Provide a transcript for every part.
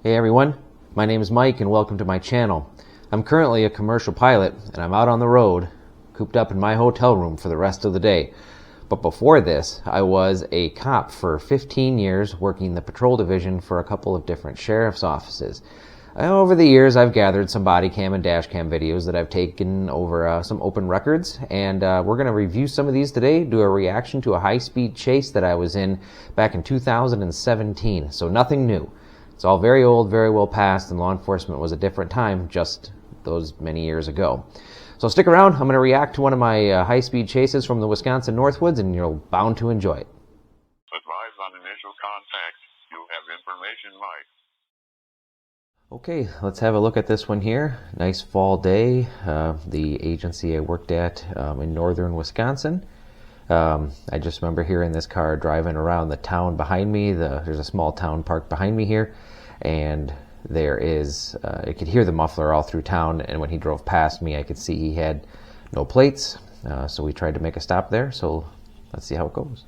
Hey everyone, my name is Mike and welcome to my channel. I'm currently a commercial pilot and I'm out on the road, cooped up in my hotel room for the rest of the day. But before this, I was a cop for 15 years working the patrol division for a couple of different sheriff's offices. Over the years, I've gathered some body cam and dash cam videos that I've taken over some open records, and we're going to review some of these today, do a reaction to a high-speed chase that I was in back in 2017, so nothing new. It's all very old, very well past, and law enforcement was a different time just those many years ago. So stick around. I'm going to react to one of my high-speed chases from the Wisconsin Northwoods, and you're bound to enjoy it. Advise on initial contact. You have information, Mike. Okay, let's have a look at this one here. Nice fall day. The agency I worked at in northern Wisconsin. I just remember hearing this car driving around the town behind me. There's a small town park behind me here, and there is, I could hear the muffler all through town, and when he drove past me I could see he had no plates, so we tried to make a stop there, so let's see how it goes.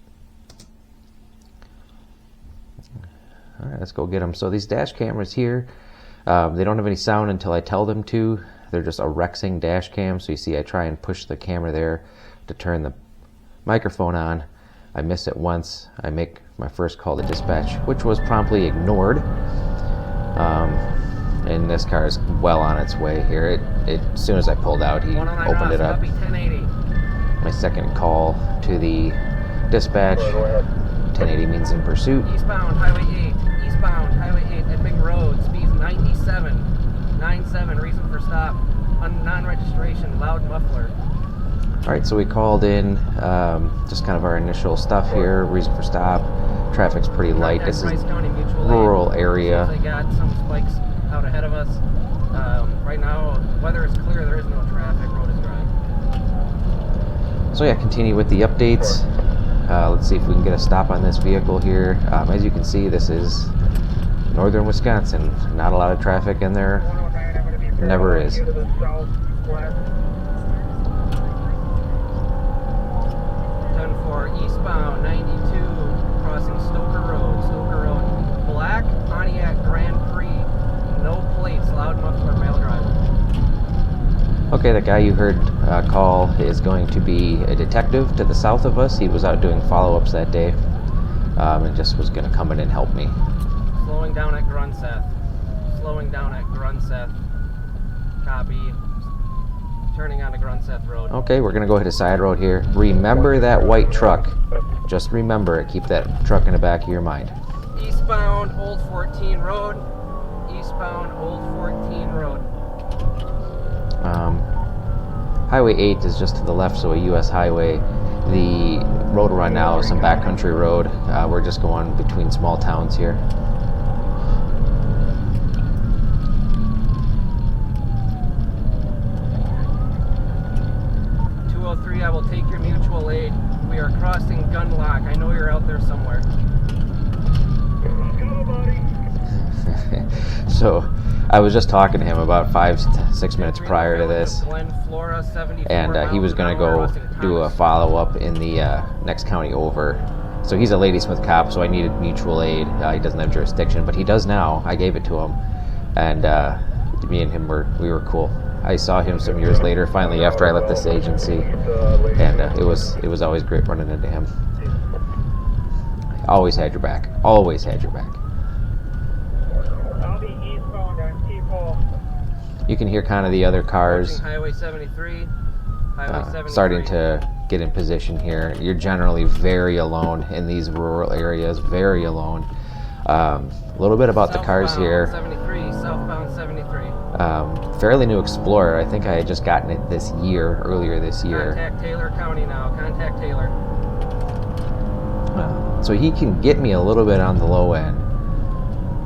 Alright, let's go get them. So these dash cameras here, they don't have any sound until I tell them to. They're just a Rexing dash cam, so you see I try and push the camera there to turn the microphone on. I miss it once. I make my first call to dispatch, which was promptly ignored. And this car is well on its way here. As soon as I pulled out, he opened it up. My second call to the dispatch. 1080 means in pursuit. Eastbound Highway 8. Eastbound Highway 8 at Big Road. Speeds 97. Reason for stop. Non-registration. Loud muffler. Alright, so we called in just kind of our initial stuff here. Reason for stop. Traffic's pretty light. This is rural area. They got some spikes out ahead of us. Right now, weather is clear. There is no traffic. Road is dry. So yeah, continue with the updates. Let's see if we can get a stop on this vehicle here. As you can see, this is northern Wisconsin. Not a lot of traffic in there. Never is. 10-4 eastbound 92 crossing Stoker Road. Black Pontiac Grand Prix. No plates. Loud muffler. Male driver. Okay, the guy you heard call is going to be a detective to the south of us. He was out doing follow-ups that day and just was going to come in and help me. Slowing down at Grunseth. Copy. Turning onto Grunseth Road. Okay, we're going to go hit a side road here. Remember that white truck. Just remember it. Keep that truck in the back of your mind. Eastbound Old 14 Road. Highway 8 is just to the left, so a U.S. highway. The road we're on now is some backcountry road. We're just going between small towns here. I will take your mutual aid. We are crossing Gunlock. I know you're out there somewhere. So I was just talking to him about 5-6 minutes prior to this, Glen, Flora, and he was going to go do a follow-up in the next county over. So he's a Ladysmith cop, so I needed mutual aid. He doesn't have jurisdiction, but he does now. I gave it to him, and me and him we were cool. I saw him some years later, finally, after I left this agency, and it was always great running into him. Always had your back. Always had your back. I'll be eastbound on T-Pole. You can hear kind of the other cars Highway 73. starting to get in position here. You're generally very alone in these rural areas, very alone. A little bit about the cars here. Southbound 73. Fairly new Explorer. I think I had just gotten it earlier this year. Contact Taylor County now. Contact Taylor. So he can get me a little bit on the low end,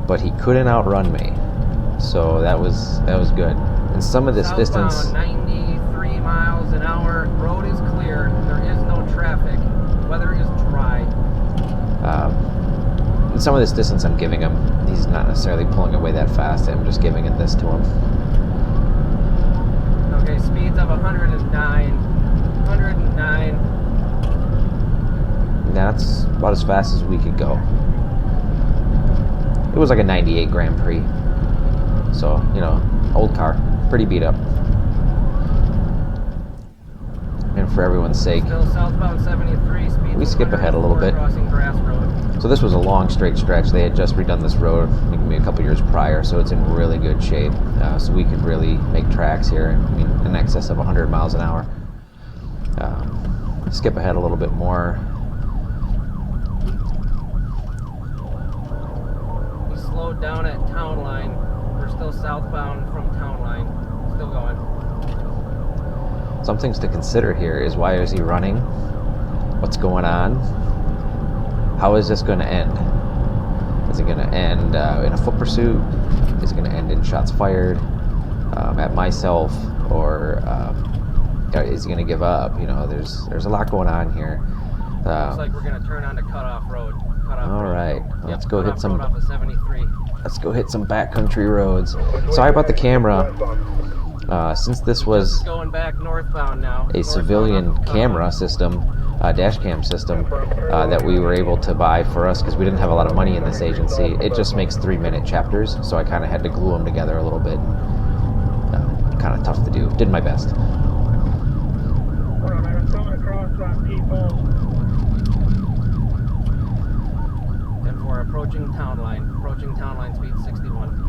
but he couldn't outrun me. So that was good. And some of this Southbound, distance. 93 miles an hour. Road is clear. There is no traffic. Weather is dry. And some of this distance I'm giving him. He's not necessarily pulling away that fast. I'm just giving it this to him. Okay, speeds of 109. 109. That's about as fast as we could go. It was like a 98 Grand Prix. So, you know, old car, pretty beat up. And for everyone's sake, Still southbound 73, speed. we skip ahead a little bit. Crossing grass road. So this was a long straight stretch. They had just redone this road maybe a couple years prior, so it's in really good shape. So we could really make tracks here, I mean, in excess of 100 miles an hour. Skip ahead a little bit more. We slowed down at Town Line. We're still southbound from Town Line. Still going. Some things to consider here is, why is he running? What's going on? How is this going to end? Is it going to end in a foot pursuit? Is it going to end in shots fired at myself? Or is he going to give up? You know, there's a lot going on here. Looks like we're going to turn on to Cutoff Road. All right, let's go hit some. Road off of 73. Let's go hit some backcountry roads. Sorry about the camera. Since this was Going back northbound now. a civilian camera system, Dashcam system, that we were able to buy for us because we didn't have a lot of money in this agency, it just makes 3-minute chapters, so I kind of had to glue them together a little bit. Kind of tough to do. Did my best. I'm coming across on people. 10-4, approaching Town Line. Approaching Town Line, speed 61.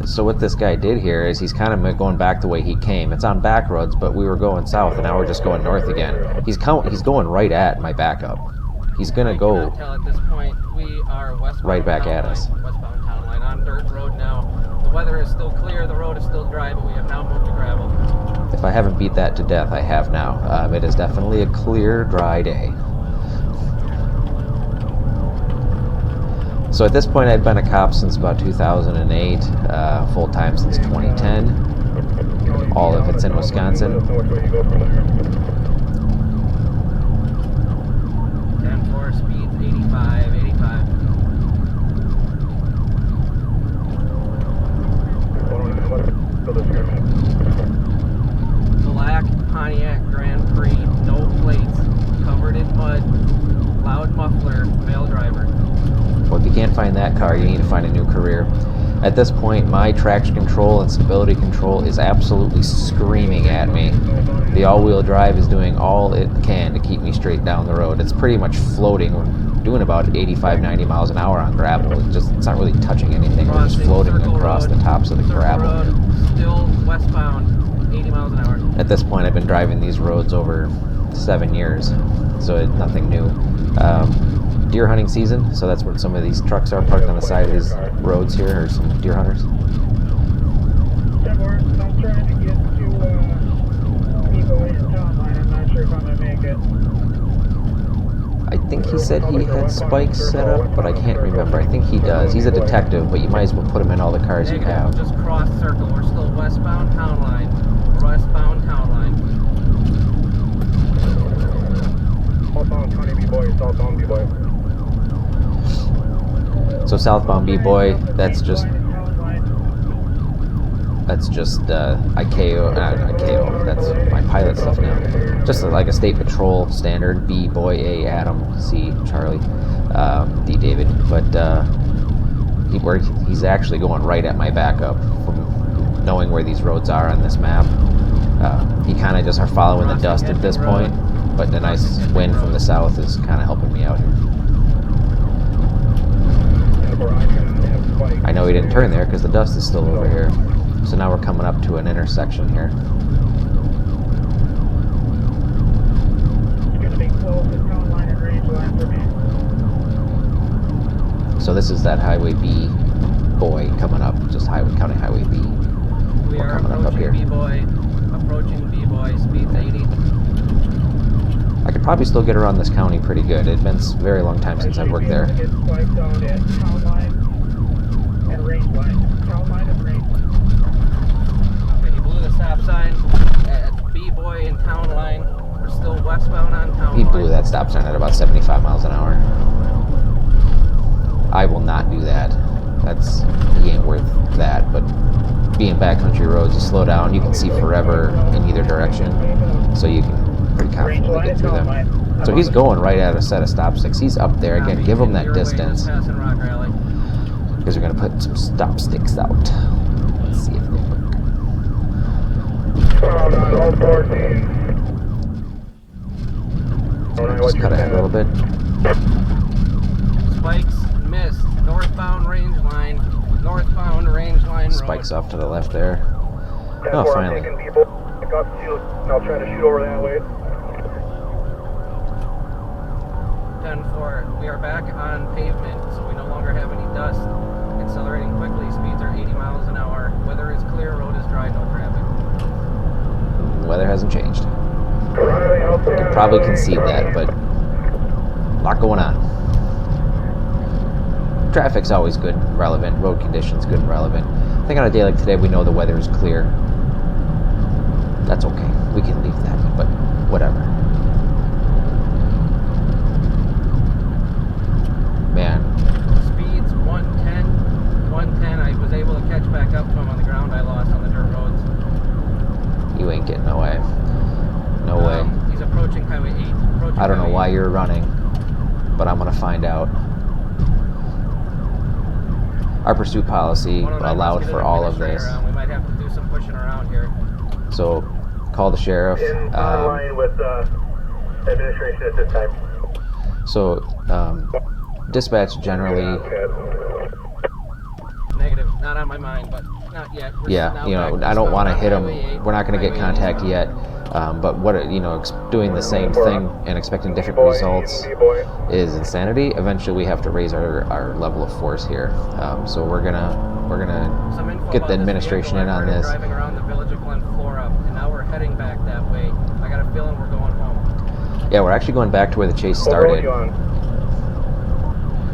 So what this guy did here is he's kind of going back the way he came. It's on back roads, but we were going south, and now we're just going north again. He's going right at my backup. He's gonna go Tell at this point we are westbound right back Town at Line. us. Westbound Town Line on dirt road now. The weather is still clear. The road is still dry, but we have now moved to gravel. If I haven't beat that to death, I have now. It is definitely a clear, dry day. So at this point, I'd been a cop since about 2008, full-time since 2010. All of it's in Wisconsin. 10-4, speeds 85, 85. Black Pontiac Grand Prix, no plates, covered in mud, loud muffler, male driver. Well, if you can't find that car, you need to find a new career. At this point, my traction control and stability control is absolutely screaming at me. The all-wheel drive is doing all it can to keep me straight down the road. It's pretty much floating. We're doing about 85, 90 miles an hour on gravel. It's not really touching anything. We're just floating across the tops of the gravel. Road, still westbound, 80 miles an hour. At this point, I've been driving these roads over 7 years, so it's nothing new. Deer hunting season, so that's where some of these trucks are parked on the side of these roads here, or some deer hunters. I'm trying to get to people in Town Line. I'm not sure if I'm going to make it. I think he said he had spikes set up, but I can't remember. I think he does. He's a detective, but you might as well put him in all the cars you have. Just cross circle. We're still westbound Town Line. Westbound Town Line. Southbound County B-Boy, southbound B-Boy. So southbound B-Boy, that's just ICAO, that's my pilot stuff now. Just like a state patrol standard, B, boy, A, Adam, C, Charlie, D, David. But he's actually going right at my backup from knowing where these roads are on this map. He kind of just are following the dust at this point, but the nice wind from the south is kind of helping me out here. I know he didn't turn there because the dust is still over here. So now we're coming up to an intersection here. It's going to be close to Town Line and range line for me. So this is that Highway B boy coming up, just County Highway B. We are coming up here. Approaching B-Boy, speeds 80. I could probably still get around this county pretty good. It's been a very long time since I've worked there. Get spiked out at Town Line and range line. Town Line and range. Okay, he blew the stop sign at B-Boy and Town Line. We're still westbound on Town Line. He blew that stop sign at about 75 miles an hour. I will not do that. He ain't worth that, but being backcountry roads, you slow down, you can see forever in either direction, so you can pretty confidently get through them. So he's going right at a set of stop sticks. He's up there again. Give him that distance. Because we're going to put some stop sticks out. Let's see if they work. Just cut ahead a little bit. Spikes, missed. Northbound range line. Northbound range line road. Spikes off to the left there. Oh, finally. I'll try to shoot over that way. 10-4. We are back on pavement, so we no longer have any dust. Accelerating quickly. Speeds are 80 miles an hour. Weather is clear. Road is dry. No traffic. The weather hasn't changed. Could probably concede that, but a lot going on. Traffic's always good and relevant. Road conditions good and relevant. I think on a day like today, we know the weather is clear. That's okay. We can leave that, but whatever. Man. Speeds 110. 110. I was able to catch back up to him on the ground I lost on the dirt roads. You ain't getting away. No way. He's approaching Highway 8. I don't know why you're running, but I'm going to find out. Our pursuit policy allowed for all of this. We might have to do some pushing around here. So, call the sheriff. In line with administration at this time. So, dispatch generally. Negative. Not on my mind, but not yet. Yeah, you know, I don't want to hit them. We're not going to get contact yet. But what, you know, doing the same thing and expecting different results is insanity. Eventually, we have to raise our level of force here. So we're gonna get the administration in on this. Driving around the village of Glen, Flora, and now we're heading back that way. I got a feeling we're going home. Yeah, we're actually going back to where the chase started.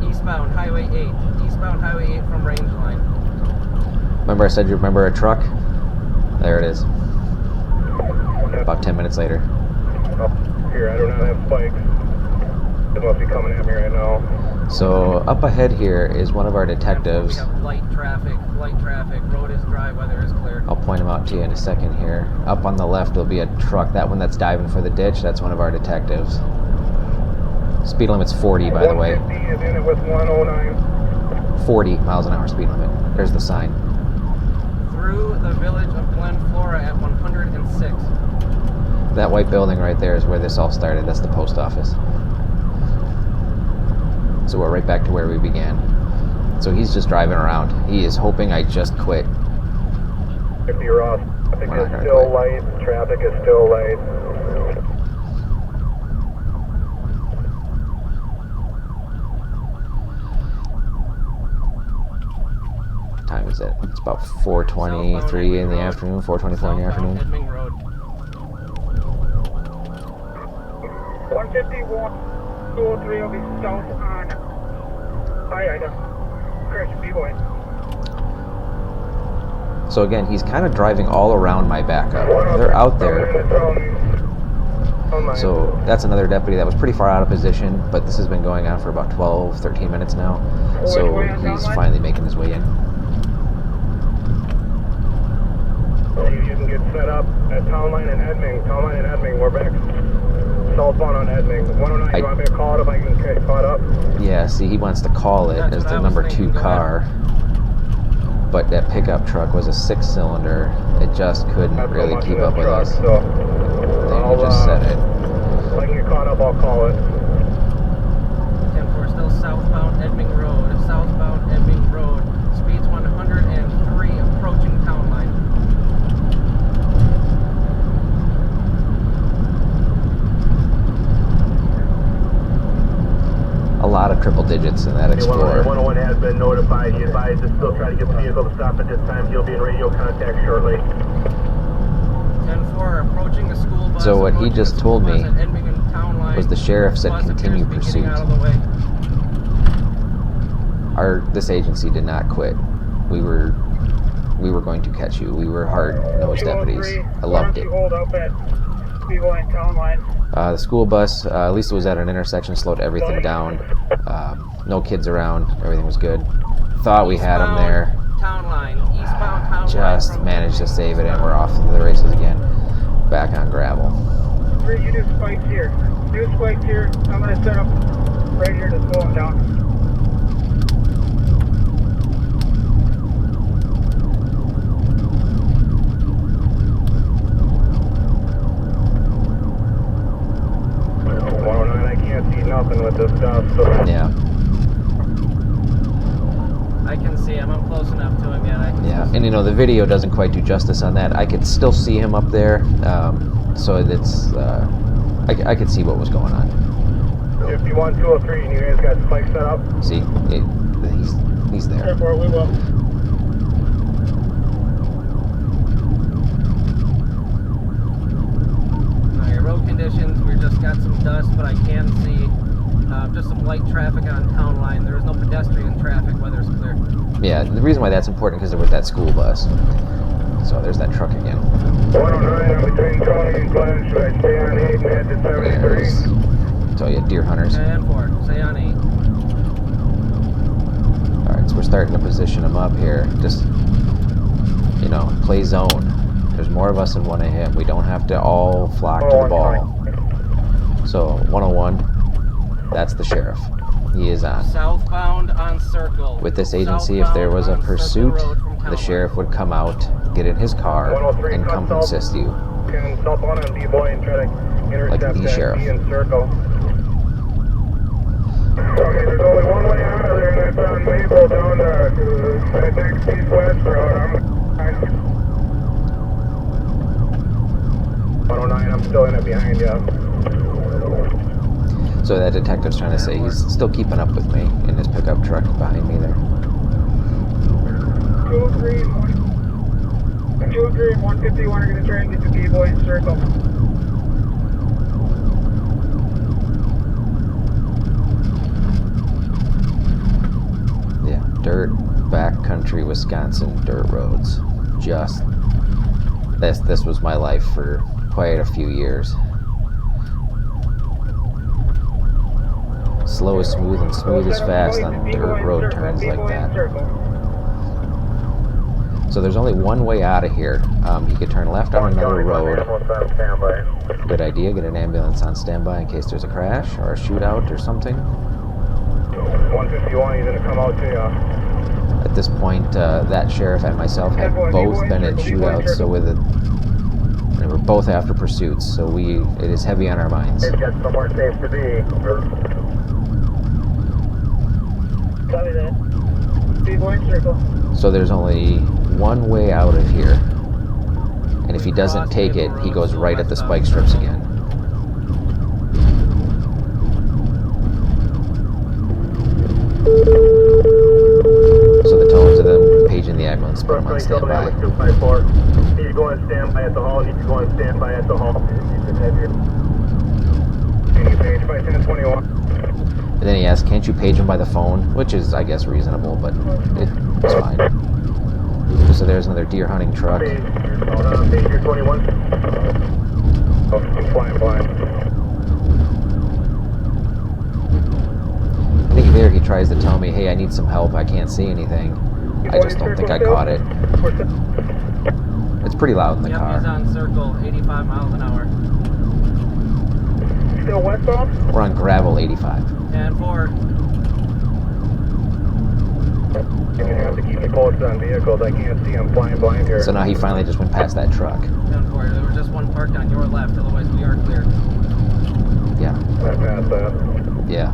Eastbound Highway 8. Eastbound Highway 8 from range line. Remember I said you remember a truck? There it is. About 10 minutes later. Here, I do not have spikes. It must be coming at me right now. So up ahead here is one of our detectives. We have light traffic. Road is dry, weather is clear. I'll point him out to you in a second here. Up on the left there'll be a truck. That one that's diving for the ditch, that's one of our detectives. Speed limit's 40, by the way. 150 is in it with 109. 40 miles an hour speed limit. There's the sign. Through the village of Glen, Flora at 106. That white building right there is where this all started. That's the post office. So we're right back to where we began. So he's just driving around. He is hoping I just quit. If you're off, traffic is still light. Traffic is still light. What time is it? It's about 4:23 in the afternoon, 4:24 in the afternoon. 151, 203 will be south on I-Ida. Correction, B-Boy. So again, he's kind of driving all around my backup. They're out there. So that's another deputy that was pretty far out of position, but this has been going on for about 12, 13 minutes now. So he's finally making his way in. You can get set up at Town Line and Edming. Town Line and Edming, we're back. Southbound on Edming. 109, you want me to call it if I can get caught up? Yeah, see, he wants to call it as the number 2 car. But that pickup truck was a 6-cylinder. It just couldn't really keep up with us. So He just said it. If I can get caught up, I'll call it. 10-4, still southbound Edming Road. Southbound Edming Road. Speeds 103, approaching Town Line. A lot of triple digits in that Explorer. 101 has been notified. He advised to still try to get the vehicle to stop at this time. He'll be in radio contact shortly. 10-4, approaching the school bus. So what he just told me was the sheriff said continue pursuit. This agency did not quit. We were going to catch you. We were hard-nosed deputies. I loved it. The school bus, at least it was at an intersection, slowed everything down. No kids around. Everything was good. Thought we had them there. Town Line, eastbound Town Line. Just managed to save it, and we're off to the races again. Back on gravel. You do spikes here. Do spikes here. I'm going to set up right here to slow them down. close enough to him yet. Yeah, and you know, the video doesn't quite do justice on that. I could still see him up there, so it's, I could see what was going on. If you want 203 and you guys got spikes set up. See, he's there. Therefore, we will. Your road conditions, we just got some dust, but I can see just some light traffic on town line. There is no pedestrian traffic, weather's clear. Yeah, the reason why that's important because there was that school bus. So there's that truck again. 109, I'm between Tony and Glen. Should I stay on 8 and head to 73? So yeah, deer hunters. And 4, stay on 8. Alright, so we're starting to position them up here. Just, you know, play zone. There's more of us than one of him. We don't have to all flock to the ball. So 101, that's the sheriff. He is on. Southbound on Circle. With this agency, if there was a pursuit, the sheriff would come out, get in his car, and come and assist you. Southbound on D-Boy and try to intercept Like the that sheriff. D in Circle. Okay, there's only one way out of there, and that's on Maple down the next east-west road. 109, I'm still in it behind you. So that detective's trying to say he's still keeping up with me in his pickup truck behind me there. 203 and 151 are going to try and get to D-Boy in Circle. Yeah, dirt, backcountry Wisconsin dirt roads. Just this was my life for quite a few years. Slow is smooth and smooth is fast on dirt road turns like that. So there's only one way out of here. He could turn left on another road. Good idea, get an ambulance on standby in case there's a crash or a shootout or something. 151, he's going to come out to you. At this point, that sheriff and myself had both been in shootouts, so they were both after pursuits, so it is heavy on our minds. They've got somewhere safe to be. Copy that. D-Boy in Circle. So there's only one way out of here, and if he doesn't take it, he goes right at the spike strips again. So the tones of them paging the ambulance, put him on standby. 254. He's going standby at the hall. He's going standby at the hall. Can you page by 1021? And then he asks, can't you page him by the phone? Which is, I guess, reasonable, but it's fine. So there's another deer hunting truck. Page your 21. Oh, I'm flying blind. I think there he tries to tell me, hey, I need some help, I can't see anything. I just don't think I caught it. It's pretty loud in the car. He's on Circle, 85 miles an hour. Still westbound? We're on gravel 85. And 4. You're going to have to keep me close on vehicles. I can't see. I'm flying blind here. So now he finally just went past that truck. And 4. There was just one parked on your left, otherwise we are clear. Yeah. I passed that. Yeah.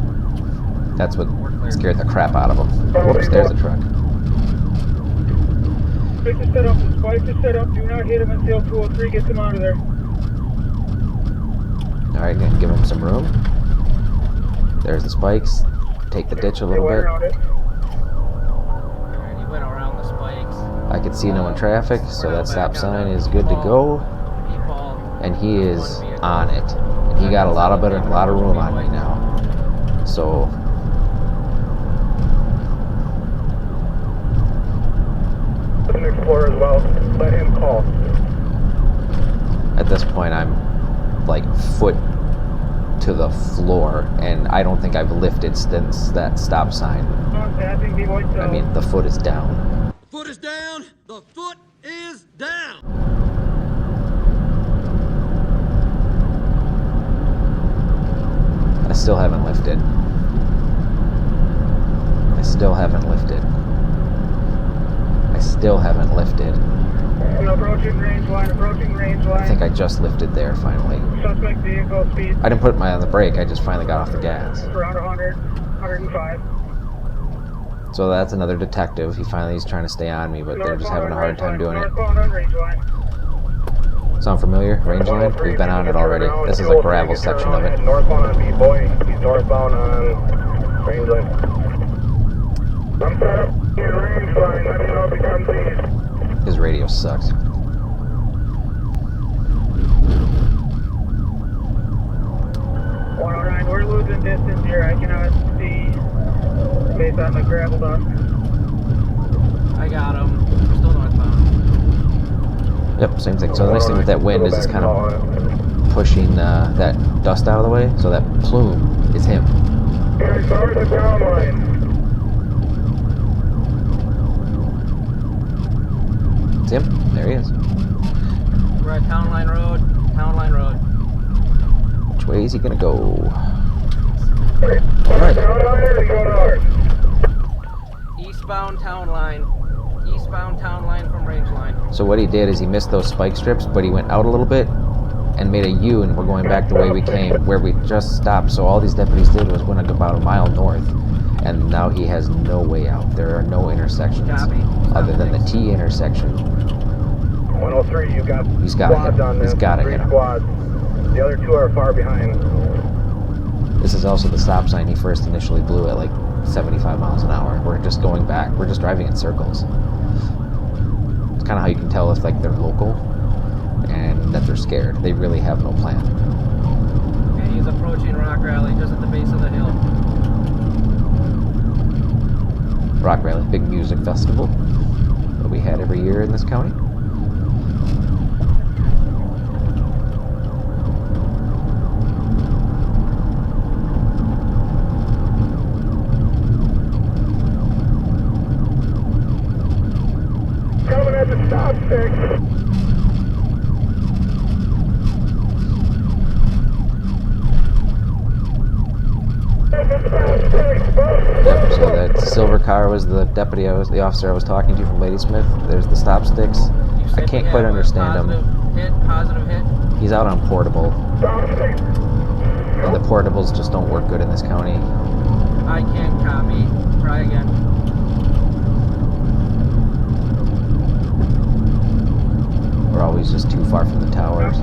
That's what scared the crap out of him. Whoops, there's a truck. Spikes are set up. The spikes are set up. Do not hit him until 203 gets him out of there. Alright, gonna give him some room. There's the spikes. Take the ditch a little bit. Alright, he went around the spikes. I could see no one in traffic, so that stop sign is good to go. And he is on it. And he got a lot of room on me now. So An Explorer as well. Let him call. at this point I'm like foot to the floor, and I don't think I've lifted since that stop sign. I mean, the foot is down. Foot is down. The foot is down. I still haven't lifted. I still haven't lifted. I still haven't lifted. Approaching range line, approaching range line. I think I just lifted there finally. Suspect vehicle speed I didn't put my on the brake, I just finally got off the gas. around 100, 105. So that's another detective. He's trying to stay on me, but they're just having a hard time doing it. Sound familiar? Range line? We've been on it already. This is a gravel section of it. Northbound on B-Boy. He's northbound on range line. I'm set up in range line. Let me know if he comes east. His radio sucks. We're losing distance here. I cannot see based on the gravel dust. I got him. We're still northbound. Yep, same thing. So the nice thing with that wind is it's kind of pushing that dust out of the way, so that plume is him. Okay, start the down line. It's him. There he is. We're at Town Line Road. Town Line Road. Which way is he gonna go? Alright. Eastbound Town Line. Eastbound Town Line from range line. So what he did is he missed those spike strips, but he went out a little bit and made a U, and we're going back the way we came, where we just stopped. So all these deputies did was went about a mile north, and now he has no way out. There are no intersections other than the T intersection. 103, you got He's got to hit squads on him. this. He's got to 3 hit him. squads. The other 2 are far behind. This is also the stop sign he first initially blew at like 75 miles an hour. We're just going back. We're just driving in circles. It's kind of how you can tell if like they're local and that they're scared. They really have no plan. Okay, he's approaching Rock Rally just at the base of the hill. Rock Rally, big music festival that we had every year in this county. Coming at the stop stick. Yep, so that silver car was the the officer I was talking to from Ladysmith. There's the stop sticks. You said I can't we quite have a understand him. Positive hit. He's out on portable, and the portables just don't work good in this county. I can't copy. Try again. We're always just too far from the towers.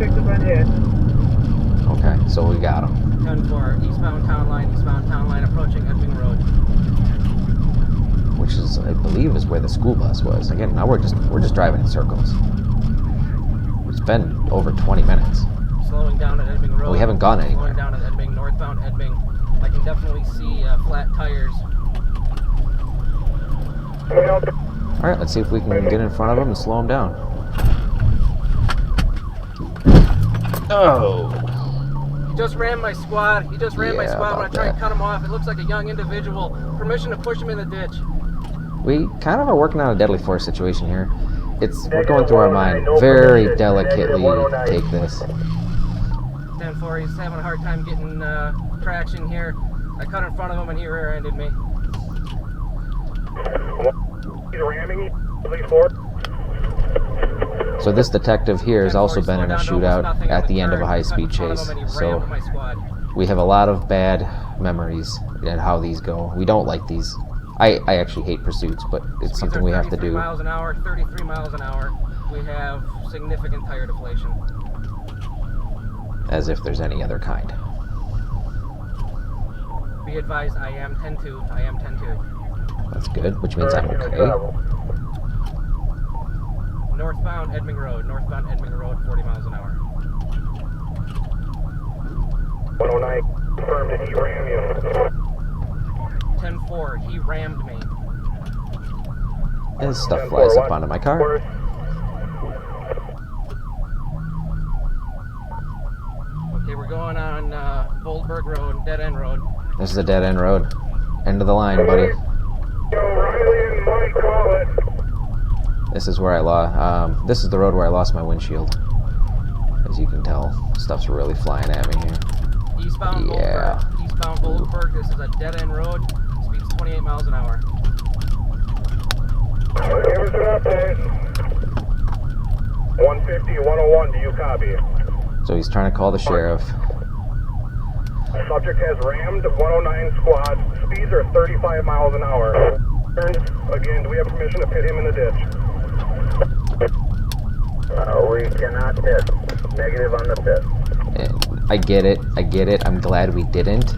Okay, so we got him. 10-4, eastbound Town Line, approaching Edming Road. Which is, I believe, is where the school bus was. Again, now we're just driving in circles. It's been over 20 minutes. Slowing down at Edming Road. We haven't gone anywhere. Slowing down at Edming, northbound Edming. I can definitely see flat tires. All right, let's see if we can get in front of him and slow him down. Oh. He just ran my squad. He just ran my squad. When I try and cut him off, it looks like a young individual. Permission to push him in the ditch. We kind of are working on a deadly force situation here. We're going through our mind. Very delicately take this. 10-4, he's having a hard time getting traction here. I cut in front of him and he rear-ended me. He's ramming you, please forward. So this detective here has also been in a shootout at the end of a high-speed chase. So we have a lot of bad memories and how these go. We don't like these. I actually hate pursuits, but it's something we have to do. 33 miles an hour, 33 miles an hour. We have significant tire deflation. As if there's any other kind. Be advised, I am 10-2. I am 10-2. That's good, which means I'm okay. Northbound Edming Road, 40 miles an hour. 109, confirmed that he rammed you. 10-4, he rammed me. His stuff flies up onto my car. Okay, we're going on Goldberg Road, dead end road. This is a dead end road. End of the line, buddy. Yo, Riley and Mike, call it. This is where I lost. This is the road where I lost my windshield. As you can tell, stuff's really flying at me here. Eastbound Yeah. Goldberg. Eastbound Goldberg. This is a dead end road. Speeds 28 miles an hour. Give us an update. 150, 101, do you copy? So he's trying to call the sheriff. Subject has rammed 109 squad. Speeds are 35 miles an hour. Again, do we have permission to pit him in the ditch? We cannot pit. Negative on the pit. I get it. I'm glad we didn't.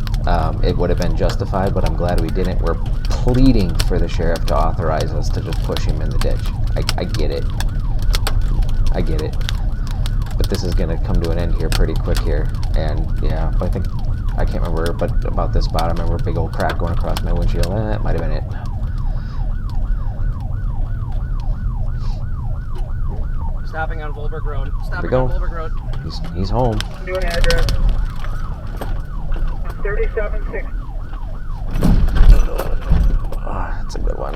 It would have been justified, but I'm glad we didn't. We're pleading for the sheriff to authorize us to just push him in the ditch. I get it. I get it. But this is going to come to an end here pretty quick here. And yeah, I think, I can't remember, but about this spot, I remember a big old crack going across my windshield. That might have been it. Stopping on Volberg Road. Stopping go. on Volberg Road. He's home. New address. 3760. Oh, that's a good one.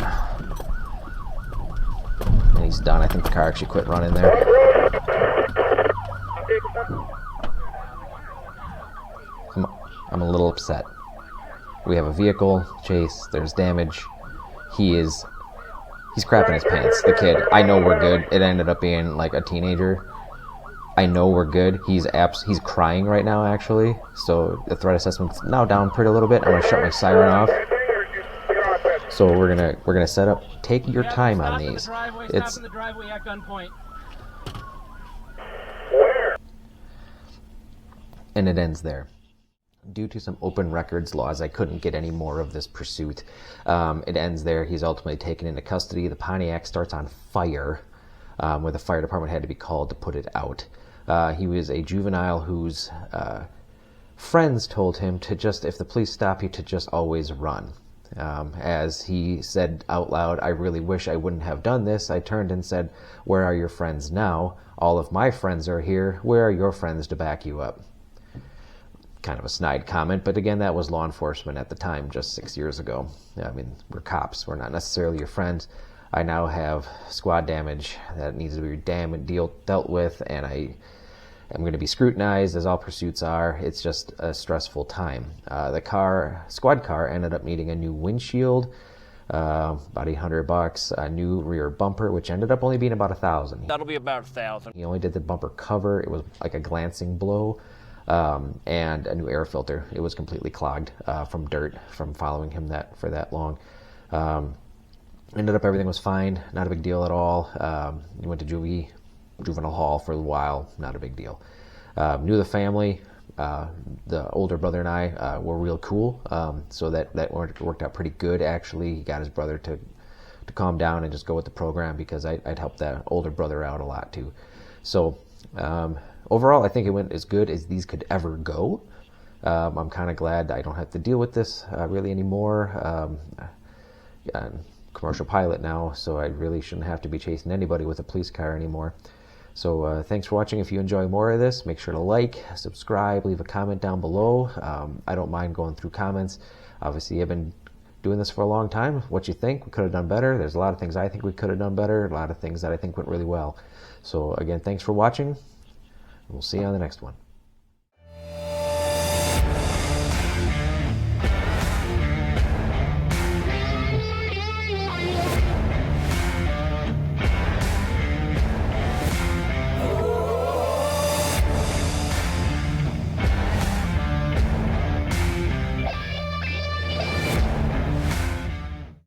And he's done. I think the car actually quit running there. I'm a little upset. We have a vehicle chase. There's damage. He's crapping his pants. The kid. I know we're good. It ended up being like a teenager. I know we're good. He's crying right now, actually. So the threat assessment's now down pretty little bit. I'm gonna shut my siren off. So we're gonna set up. Take your time on these. It's in the driveway at gunpoint. And it ends there. Due to some open records laws, I couldn't get any more of this pursuit. It ends there. He's ultimately taken into custody. The Pontiac starts on fire, where the fire department had to be called to put it out. He was a juvenile whose friends told him to just, if the police stop you, to just always run. As he said out loud, "I really wish I wouldn't have done this." I turned and said, "Where are your friends now? All of my friends are here. Where are your friends to back you up?" Kind of a snide comment, but again, that was law enforcement at the time, just 6 years ago. I mean, we're cops. We're not necessarily your friends. I now have squad damage that needs to be dealt with, and I am going to be scrutinized, as all pursuits are. It's just a stressful time. The squad car ended up needing a new windshield, about $800, a new rear bumper, which ended up only being about $1,000. That'll be about $1,000. He only did the bumper cover. It was like a glancing blow. And a new air filter. It was completely clogged from dirt from following him for that long. Ended up everything was fine, not a big deal at all. He went to juvenile hall for a while, not a big deal. Knew the family. The older brother and I were real cool, so that worked out pretty good actually. He got his brother to calm down and just go with the program, because I'd helped that older brother out a lot too. So overall, I think it went as good as these could ever go. I'm kind of glad I don't have to deal with this really anymore. I'm commercial pilot now, so I really shouldn't have to be chasing anybody with a police car anymore. So thanks for watching. If you enjoy more of this, make sure to like, subscribe, leave a comment down below. I don't mind going through comments. Obviously, I've been doing this for a long time. What you think we could have done better? There's a lot of things I think we could have done better, a lot of things that I think went really well. So again, thanks for watching. We'll see you on the next one.